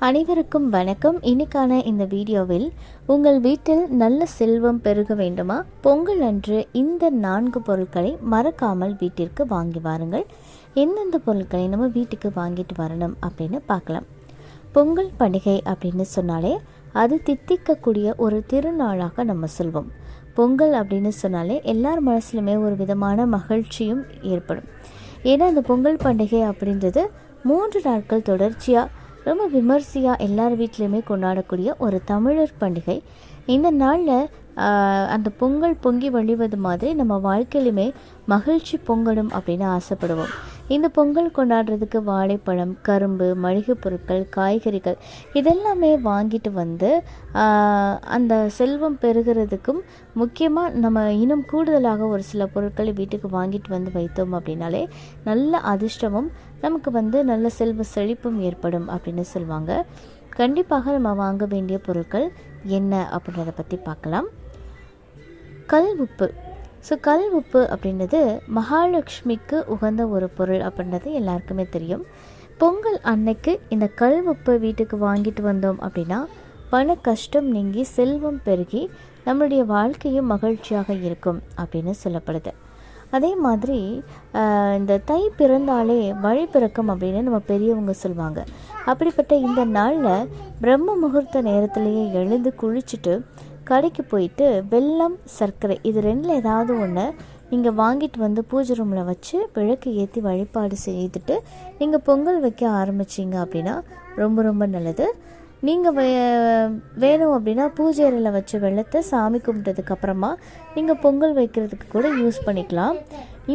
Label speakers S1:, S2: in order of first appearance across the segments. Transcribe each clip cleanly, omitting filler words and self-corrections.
S1: அனைவருக்கும் வணக்கம். இன்னைக்கான இந்த வீடியோவில் உங்கள் வீட்டில் நல்ல செல்வம் பெருக வேண்டுமா? பொங்கல் அன்று இந்த 4 பொருட்களை மறக்காமல் வீட்டிற்கு வாங்கி வாருங்கள். எந்தெந்த பொருட்களை நம்ம வீட்டுக்கு வாங்கிட்டு வரணும் அப்படின்னு பார்க்கலாம். பொங்கல் பண்டிகை அப்படின்னு சொன்னாலே அது தித்திக்கக்கூடிய ஒரு திருநாளாக நம்ம சொல்வோம். பொங்கல் அப்படின்னு சொன்னாலே எல்லார் மனசுலையுமே ஒரு விதமான மகிழ்ச்சியும் ஏற்படும். ஏன்னா அந்த பொங்கல் பண்டிகை அப்படின்றது 3 நாட்கள் தொடர்ச்சியாக ரொம்ப விமர்சையாக எல்லார் வீட்லேயுமே கொண்டாடக்கூடிய ஒரு தமிழர் பண்டிகை. இந்த நாளில் அந்த பொங்கல் பொங்கி வழிவது மாதிரி நம்ம வாழ்க்கையிலுமே மகிழ்ச்சி பொங்கலும் அப்படின்னு ஆசைப்படுவோம். இந்த பொங்கல் கொண்டாடுறதுக்கு வாழைப்பழம், கரும்பு, மளிகை பொருட்கள், காய்கறிகள் இதெல்லாமே வாங்கிட்டு வந்து அந்த செல்வம் பெறுகிறதுக்கும் முக்கியமாக நம்ம இன்னும் கூடுதலாக ஒரு சில பொருட்களை வீட்டுக்கு வாங்கிட்டு வந்து வைத்தோம் அப்படின்னாலே நல்ல அதிர்ஷ்டமும் நமக்கு வந்து நல்ல செல்வ செழிப்பும் ஏற்படும் அப்படின்னு சொல்லுவாங்க. கண்டிப்பாக நம்ம வாங்க வேண்டிய பொருட்கள் என்ன அப்படின்றத பற்றி பார்க்கலாம். கல் உப்பு. கல் உப்பு அப்படின்றது மகாலட்சுமிக்கு உகந்த ஒரு பொருள் அப்படின்றது எல்லாருக்குமே தெரியும். பொங்கல் அன்னைக்கு இந்த கல் உப்பு வீட்டுக்கு வாங்கிட்டு வந்தோம் அப்படின்னா பண கஷ்டம் நீங்கி செல்வம் பெருகி நம்மளுடைய வாழ்க்கையும் மகிழ்ச்சியாக இருக்கும் அப்படின்னு சொல்லப்படுது. அதே மாதிரி இந்த தை பிறந்தாலே வழி பிறக்கும் அப்படின்னு நம்ம பெரியவங்க சொல்லுவாங்க. அப்படிப்பட்ட இந்த நாளில் பிரம்ம முகூர்த்த நேரத்திலேயே எழுந்து குளிச்சுட்டு கடைக்கு போயிட்டு வெல்லம், சர்க்கரை இது 2ல் ஏதாவது ஒன்று நீங்கள் வாங்கிட்டு வந்து பூஜை ரூமில் வச்சு விளக்கு ஏற்றி வழிபாடு செய்துட்டு நீங்கள் பொங்கல் வைக்க ஆரம்பிச்சிங்க அப்படின்னா ரொம்ப ரொம்ப நல்லது. நீங்கள் வேணும் அப்படின்னா பூஜை அறையில் வச்ச வெள்ளத்தை சாமி கும்பிட்டதுக்கப்புறமா நீங்கள் பொங்கல் வைக்கிறதுக்கு கூட யூஸ் பண்ணிக்கலாம்.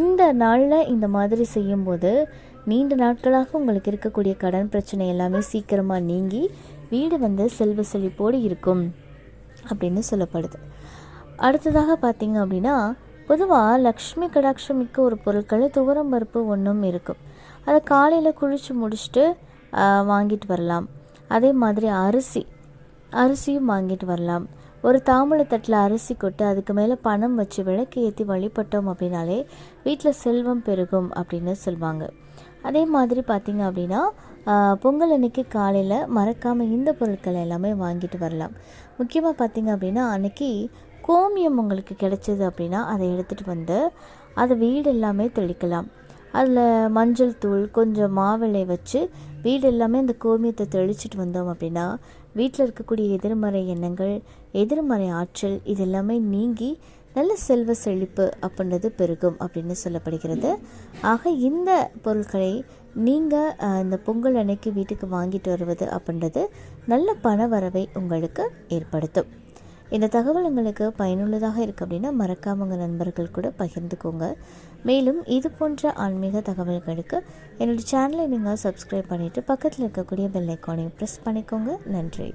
S1: இந்த நாளில் இந்த மாதிரி செய்யும்போது நீண்ட நாட்களாக உங்களுக்கு இருக்கக்கூடிய கடன் பிரச்சனை எல்லாமே சீக்கிரமாக நீங்கி வீடு வந்து செல்வ செழிப்போடு இருக்கும் அப்படின்னு சொல்லப்படுது. அடுத்ததாக பார்த்தீங்க அப்படின்னா பொதுவாக லக்ஷ்மி கடாட்சம் மிக்க ஒரு பொருட்கள் துவரம் பருப்பு ஒன்றும் இருக்கும். அதை காலையில் குளித்து முடிச்சுட்டு வாங்கிட்டு வரலாம். அதே மாதிரி அரிசியும் வாங்கிட்டு வரலாம். ஒரு தாம்பூலத்தட்டில் அரிசி கொட்டு அதுக்கு மேலே பணம் வச்சு விளக்கு ஏற்றி வழிபட்டோம் அப்படின்னாலே வீட்டில் செல்வம் பெருகும் அப்படின்னு சொல்லுவாங்க. அதே மாதிரி பார்த்திங்க அப்படின்னா பொங்கல் அன்னைக்கு காலையில் மறக்காமல் இந்த பொருட்களை எல்லாமே வாங்கிட்டு வரலாம். முக்கியமாக பார்த்திங்க அப்படின்னா அன்றைக்கி கோமியம் உங்களுக்கு கிடைச்சது அப்படின்னா அதை எடுத்துகிட்டு வந்து அதை வீடு எல்லாமே தெளிக்கலாம். அதில் மஞ்சள் தூள், கொஞ்சம் மாவிளை வச்சு வீடு எல்லாமே அந்த கோமியத்தை தெளிச்சிட்டு வந்தோம் அப்படின்னா வீட்டில் இருக்கக்கூடிய எதிர்மறை எண்ணங்கள், எதிர்மறை ஆற்றல் இது எல்லாமே நீங்கி நல்ல செல்வ செழிப்பு அப்படின்றது பெருகும் அப்படின்னு சொல்லப்படுகிறது. ஆக இந்த பொருட்களை நீங்கள் இந்த பொங்கல் அன்னைக்கு வீட்டுக்கு வாங்கிட்டு வருவது அப்படின்றது நல்ல பண வரவை உங்களுக்கு ஏற்படுத்தும். இந்த தகவல் உங்களுக்கு பயனுள்ளதாக இருக்குது அப்படின்னா மறக்காம உங்கள் நண்பர்கள் கூட பகிர்ந்துக்கோங்க. மேலும் இது போன்ற ஆன்மீக தகவல்களுக்கு என்னோடய சேனலை நீங்கள் சப்ஸ்கிரைப் பண்ணிவிட்டு பக்கத்தில் இருக்கக்கூடிய பெல் ஐக்கானையும் ப்ரெஸ் பண்ணிக்கோங்க. நன்றி.